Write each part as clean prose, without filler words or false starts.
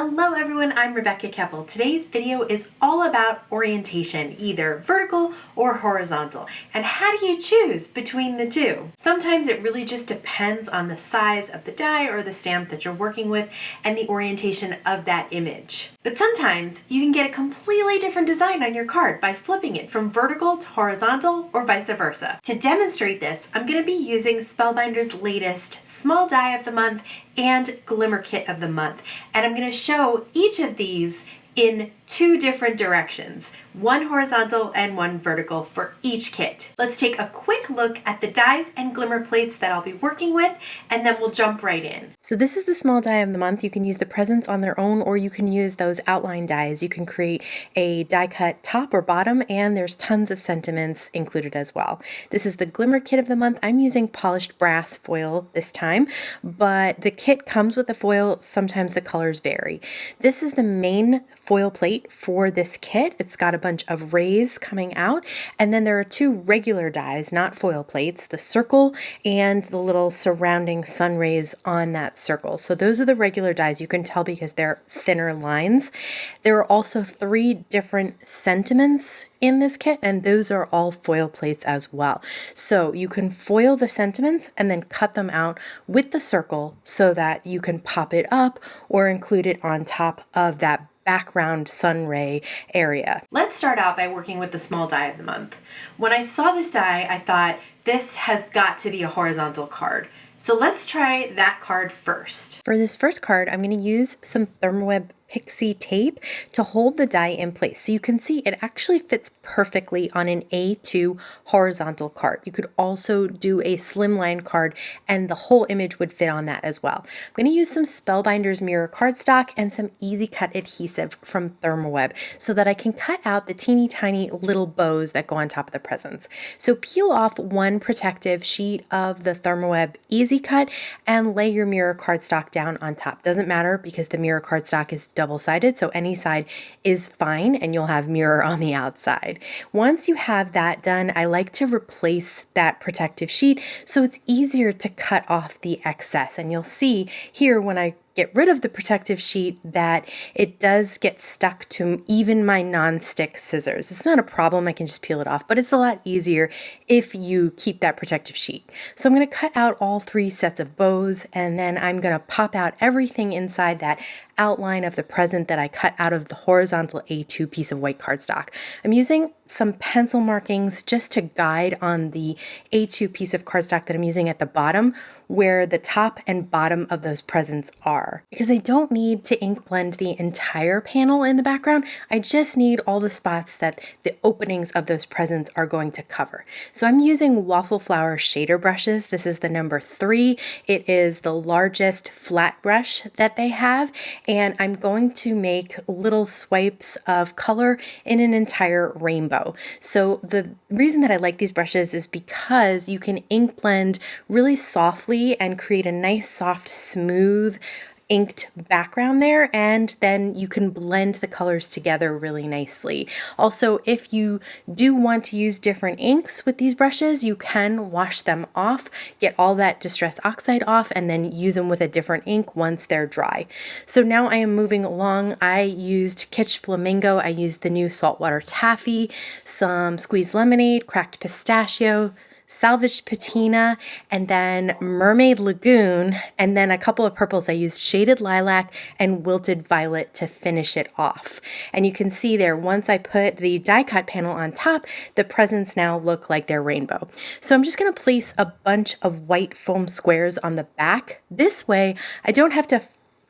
Hello everyone, I'm Rebecca Keppel. Today's video is all about orientation, either vertical or horizontal. And how do you choose between the two? Sometimes it really just depends on the size of the die or the stamp that you're working with and the orientation of that image. But sometimes you can get a completely different design on your card by flipping it from vertical to horizontal or vice versa. To demonstrate this, I'm going to be using Spellbinder's latest Small Die of the Month and Glimmer Kit of the Month. And I'm going to show each of these in two different directions, one horizontal and one vertical for each kit. Let's take a quick look at the dies and glimmer plates that I'll be working with, and then we'll jump right in. So this is the small die of the month. You can use the presents on their own, or you can use those outline dies. You can create a die cut top or bottom, and there's tons of sentiments included as well. This is the glimmer kit of the month. I'm using polished brass foil this time, but the kit comes with the foil. Sometimes the colors vary. This is the main foil plate for this kit. It's got a bunch of rays coming out, and then there are two regular dies, not foil plates, the circle and the little surrounding sun rays on that circle. So those are the regular dies. You can tell because they're thinner lines. There are also three different sentiments in this kit, and those are all foil plates as well. So you can foil the sentiments and then cut them out with the circle so that you can pop it up or include it on top of that background sun ray area. Let's start out by working with the small die of the month. When I saw this die, I thought this has got to be a horizontal card. So let's try that card first. For this first card, I'm going to use some Therm O Web Pixie tape to hold the die in place. So you can see it actually fits perfectly on an A2 horizontal card. You could also do a slimline card and the whole image would fit on that as well. I'm going to use some Spellbinder's mirror cardstock and some Easy-Cut adhesive from Therm O Web so that I can cut out the teeny tiny little bows that go on top of the presents. So peel off one protective sheet of the Therm O Web Easy-Cut and lay your mirror cardstock down on top. Doesn't matter because the mirror cardstock is double-sided, so any side is fine and you'll have mirror on the outside. Once you have that done, I like to replace that protective sheet so it's easier to cut off the excess. And you'll see here when I get rid of the protective sheet that it does get stuck to even my non-stick scissors. It's not a problem, I can just peel it off, but it's a lot easier if you keep that protective sheet. So I'm going to cut out all three sets of bows, and then I'm going to pop out everything inside that outline of the present that I cut out of the horizontal A2 piece of white cardstock. I'm using some pencil markings just to guide on the A2 piece of cardstock that I'm using at the bottom where the top and bottom of those presents are. Because I don't need to ink blend the entire panel in the background, I just need all the spots that the openings of those presents are going to cover. So I'm using Waffle Flower shader brushes. This is the number 3. It is the largest flat brush that they have, and I'm going to make little swipes of color in an entire rainbow. So the reason that I like these brushes is because you can ink blend really softly and create a nice, soft, smooth inked background there, and then you can blend the colors together really nicely. Also, if you do want to use different inks with these brushes, you can wash them off, get all that Distress Oxide off, and then use them with a different ink once they're dry. So now I am moving along. I used Kitsch Flamingo, I used the new Saltwater Taffy, some squeezed lemonade, cracked pistachio, salvaged patina, and then mermaid lagoon, and then a couple of purples. I used shaded lilac and wilted violet to finish it off. And you can see there, once I put the die cut panel on top, the presents now look like they're rainbow. So I'm just going to place a bunch of white foam squares on the back. This way I don't have to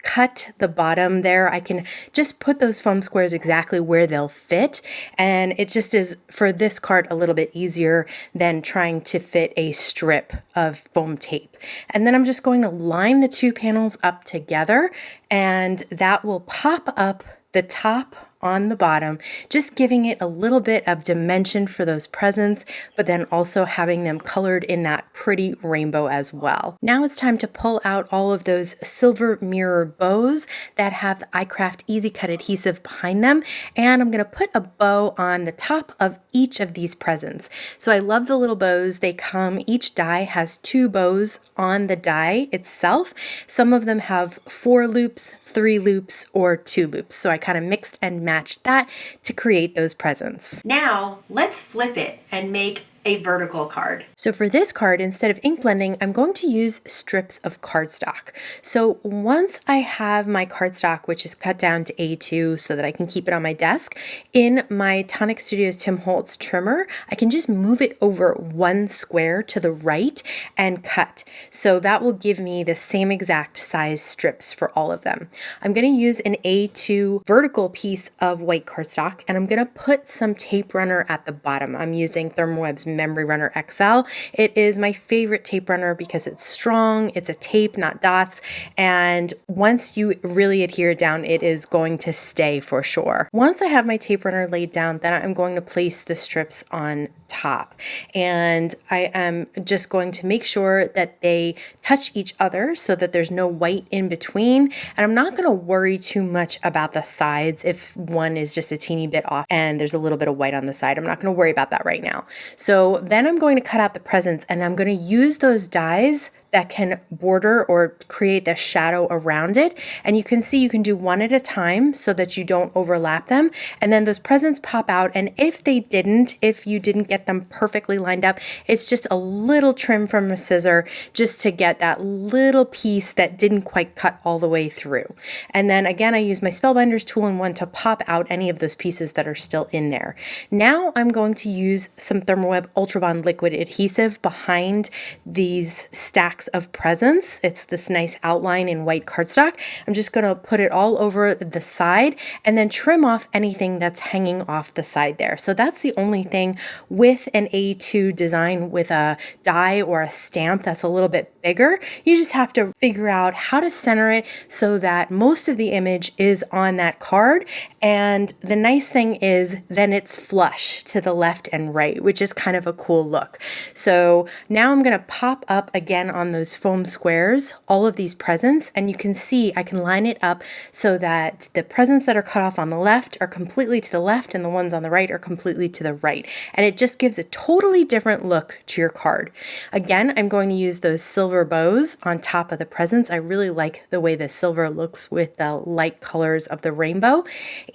cut the bottom there. I can just put those foam squares exactly where they'll fit, and it just is for this card a little bit easier than trying to fit a strip of foam tape. And then I'm just going to line the two panels up together, and that will pop up the top on the bottom, just giving it a little bit of dimension for those presents, but then also having them colored in that pretty rainbow as well. Now it's time to pull out all of those silver mirror bows that have the iCraft Easy-Cut adhesive behind them, and I'm going to put a bow on the top of each of these presents. So I love the little bows. They come, each die has 2 bows on the die itself. Some of them have 4 loops, 3 loops, or 2 loops. So I kind of mixed and matched that to create those presents. Now let's flip it and make a vertical card. So for this card, instead of ink blending, I'm going to use strips of cardstock. So once I have my cardstock, which is cut down to A2 so that I can keep it on my desk, in my Tonic Studios Tim Holtz trimmer, I can just move it over 1 square to the right and cut. So that will give me the same exact size strips for all of them. I'm going to use an A2 vertical piece of white cardstock, and I'm going to put some tape runner at the bottom. I'm using Therm O Web's Memory Runner XL. It is my favorite tape runner because it's strong, it's a tape, not dots, and once you really adhere it down, it is going to stay for sure. Once I have my tape runner laid down, then I'm going to place the strips on top, and I am just going to make sure that they touch each other so that there's no white in between, and I'm not going to worry too much about the sides if one is just a teeny bit off and there's a little bit of white on the side. I'm not going to worry about that right now. So then I'm going to cut out the presents, and I'm going to use those dies that can border or create the shadow around it. And you can see you can do one at a time so that you don't overlap them. And then those presents pop out. And if you didn't get them perfectly lined up, it's just a little trim from a scissor just to get that little piece that didn't quite cut all the way through. And then again, I use my Spellbinders tool-in-one to pop out any of those pieces that are still in there. Now I'm going to use some Therm O Web Ultra Bond liquid adhesive behind these stacks of presents. It's this nice outline in white cardstock. I'm just going to put it all over the side and then trim off anything that's hanging off the side there. So that's the only thing with an A2 design with a die or a stamp that's a little bit bigger. You just have to figure out how to center it so that most of the image is on that card. And the nice thing is then it's flush to the left and right, which is kind of a cool look. So now I'm going to pop up again on those foam squares all of these presents, and you can see I can line it up so that the presents that are cut off on the left are completely to the left and the ones on the right are completely to the right, and it just gives a totally different look to your card. Again, I'm going to use those silver bows on top of the presents. I really like the way the silver looks with the light colors of the rainbow,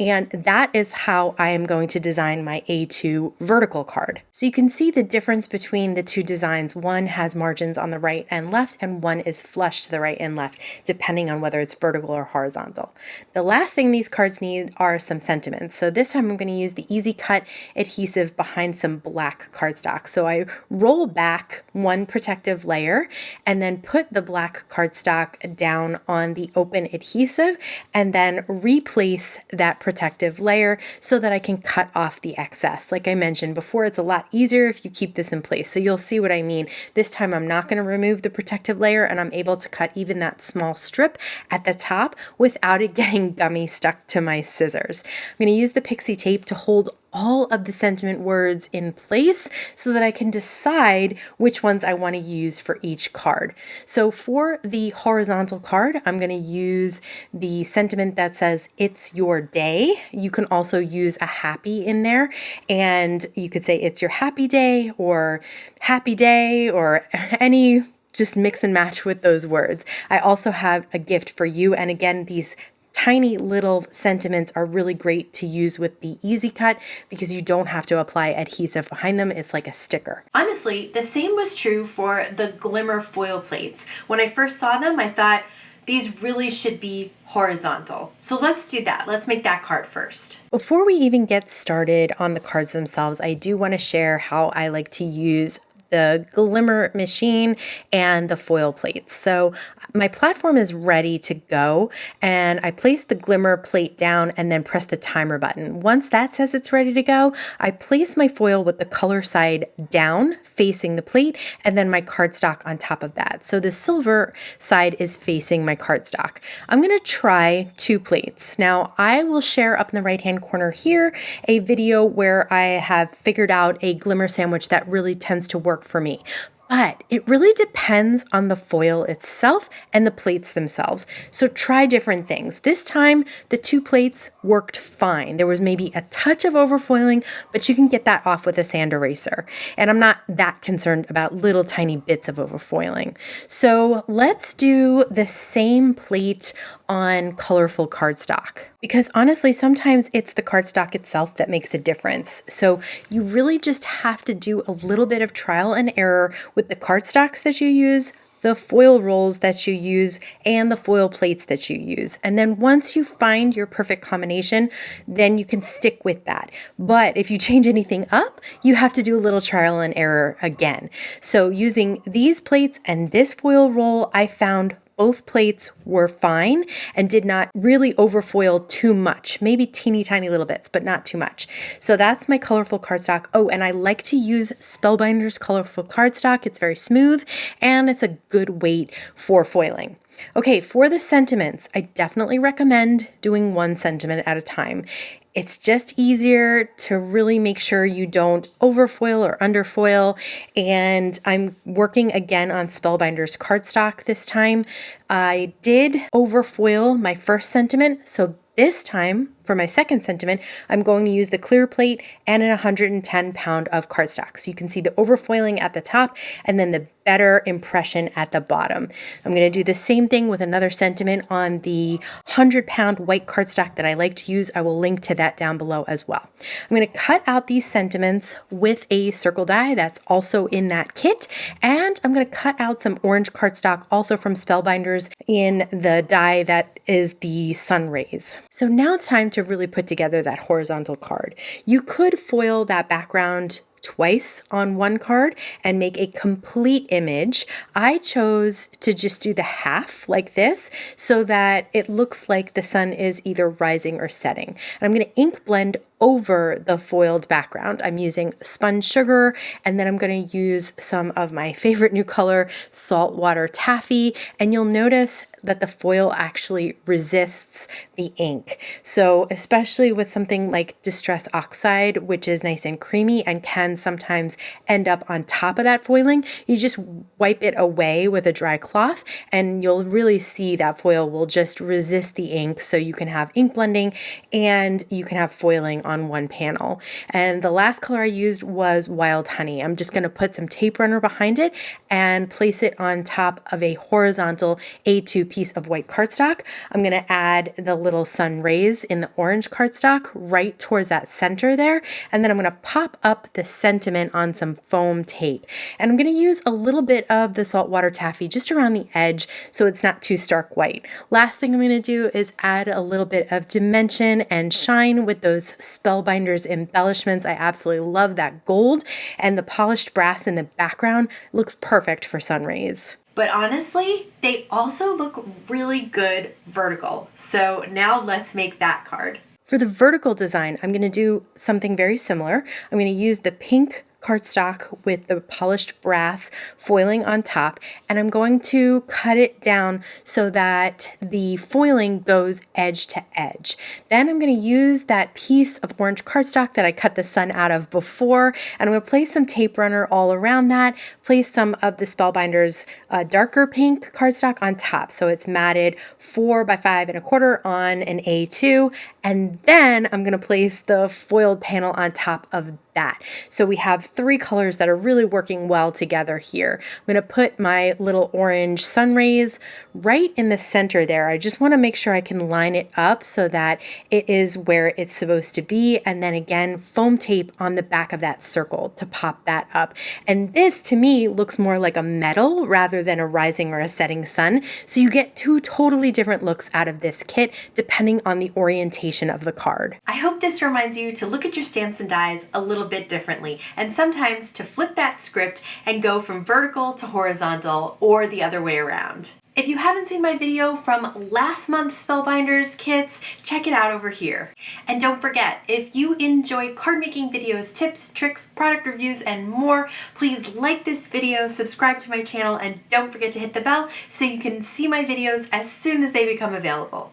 and that is how I am going to design my A2 vertical card. So you can see the difference between the two designs. One has margins on the right and left, and one is flush to the right and left, depending on whether it's vertical or horizontal. The last thing these cards need are some sentiments. So this time I'm going to use the Easy-Cut adhesive behind some black cardstock. So I roll back one protective layer and then put the black cardstock down on the open adhesive and then replace that protective layer so that I can cut off the excess. Like I mentioned before, it's a lot easier if you keep this in place. So you'll see what I mean. This time I'm not going to remove the protective layer, and I'm able to cut even that small strip at the top without it getting gummy stuck to my scissors. I'm going to use the Pixie tape to hold all of the sentiment words in place so that I can decide which ones I want to use for each card. So for the horizontal card, I'm going to use the sentiment that says "It's your day." You can also use a happy in there, and you could say "It's your happy day" or "Happy day" or any, just mix and match with those words. I also have a gift for you, and again, these tiny little sentiments are really great to use with the Easy-Cut because you don't have to apply adhesive behind them. It's like a sticker. Honestly, the same was true for the Glimmer foil plates. When I first saw them, I thought these really should be horizontal. So let's do that. Let's make that card first. Before we even get started on the cards themselves, I do want to share how I like to use the Glimmer machine and the foil plates. So my platform is ready to go, and I place the Glimmer plate down and then press the timer button. Once that says it's ready to go, I place my foil with the color side down facing the plate and then my cardstock on top of that. So the silver side is facing my cardstock. I'm going to try 2 plates. Now I will share up in the right hand corner here a video where I have figured out a Glimmer sandwich that really tends to work for me. But it really depends on the foil itself and the plates themselves. So try different things. This time, the 2 plates worked fine. There was maybe a touch of overfoiling, but you can get that off with a sand eraser. And I'm not that concerned about little tiny bits of overfoiling. So let's do the same plate on colorful cardstock. Because honestly, sometimes it's the cardstock itself that makes a difference. So you really just have to do a little bit of trial and error with the cardstocks that you use, the foil rolls that you use, and the foil plates that you use. And then once you find your perfect combination, then you can stick with that. But if you change anything up, you have to do a little trial and error again. So using these plates and this foil roll, I found both plates were fine and did not really overfoil too much, maybe teeny tiny little bits, but not too much. So that's my colorful cardstock. Oh, and I like to use Spellbinder's colorful cardstock. It's very smooth and it's a good weight for foiling. Okay, for the sentiments, I definitely recommend doing 1 sentiment at a time. It's just easier to really make sure you don't overfoil or underfoil. And I'm working again on Spellbinder's cardstock this time. I did overfoil my first sentiment, so this time, for my second sentiment, I'm going to use the clear plate and an 110 pound of cardstock. So you can see the overfoiling at the top and then the better impression at the bottom. I'm going to do the same thing with another sentiment on the 100 pound white cardstock that I like to use. I will link to that down below as well. I'm going to cut out these sentiments with a circle die that's also in that kit. And I'm going to cut out some orange cardstock also from Spellbinders in the die that is the sun rays. So now it's time to really put together that horizontal card. You could foil that background twice on one card and make a complete image. I chose to just do the half like this so that it looks like the sun is either rising or setting. And I'm going to ink blend over the foiled background. I'm using spun sugar, and then I'm going to use some of my favorite new color, Saltwater Taffy, and you'll notice that the foil actually resists the ink. So especially with something like Distress Oxide, which is nice and creamy and can sometimes end up on top of that foiling, you just wipe it away with a dry cloth and you'll really see that foil will just resist the ink, so you can have ink blending and you can have foiling on one panel. And the last color I used was Wild Honey. I'm just going to put some tape runner behind it and place it on top of a horizontal A2 piece of white cardstock. I'm going to add the little sun rays in the orange cardstock right towards that center there. And then I'm going to pop up the sentiment on some foam tape. And I'm going to use a little bit of the Saltwater Taffy just around the edge so it's not too stark white. Last thing I'm going to do is add a little bit of dimension and shine with those Spellbinders embellishments. I absolutely love that gold, and the polished brass in the background looks perfect for sun rays. But honestly, they also look really good vertical. So now let's make that card. For the vertical design, I'm going to do something very similar. I'm going to use the pink cardstock with the polished brass foiling on top, and I'm going to cut it down so that the foiling goes edge to edge. Then I'm going to use that piece of orange cardstock that I cut the sun out of before, and I'm going to place some tape runner all around that, place some of the Spellbinders darker pink cardstock on top, so it's matted 4 by 5 1/4 on an A2, and then I'm going to place the foiled panel on top of that. So we have 3 colors that are really working well together here. I'm going to put my little orange sun rays right in the center there. I just want to make sure I can line it up so that it is where it's supposed to be. And then again, foam tape on the back of that circle to pop that up. And this to me looks more like a metal rather than a rising or a setting sun. So you get 2 totally different looks out of this kit depending on the orientation of the card. I hope this reminds you to look at your stamps and dies a little bit differently, and sometimes to flip that script and go from vertical to horizontal or the other way around. If you haven't seen my video from last month's Spellbinders kits, check it out over here. And don't forget, if you enjoy card making videos, tips, tricks, product reviews, and more, please like this video, subscribe to my channel, and don't forget to hit the bell so you can see my videos as soon as they become available.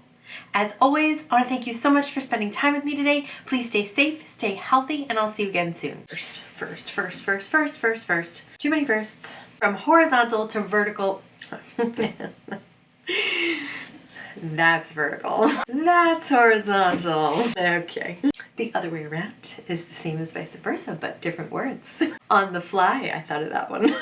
As always, I want to thank you so much for spending time with me today. Please stay safe, stay healthy, and I'll see you again soon. First. Too many firsts. From horizontal to vertical. That's vertical. That's horizontal. Okay. The other way around is the same as vice versa, but different words. On the fly, I thought of that one.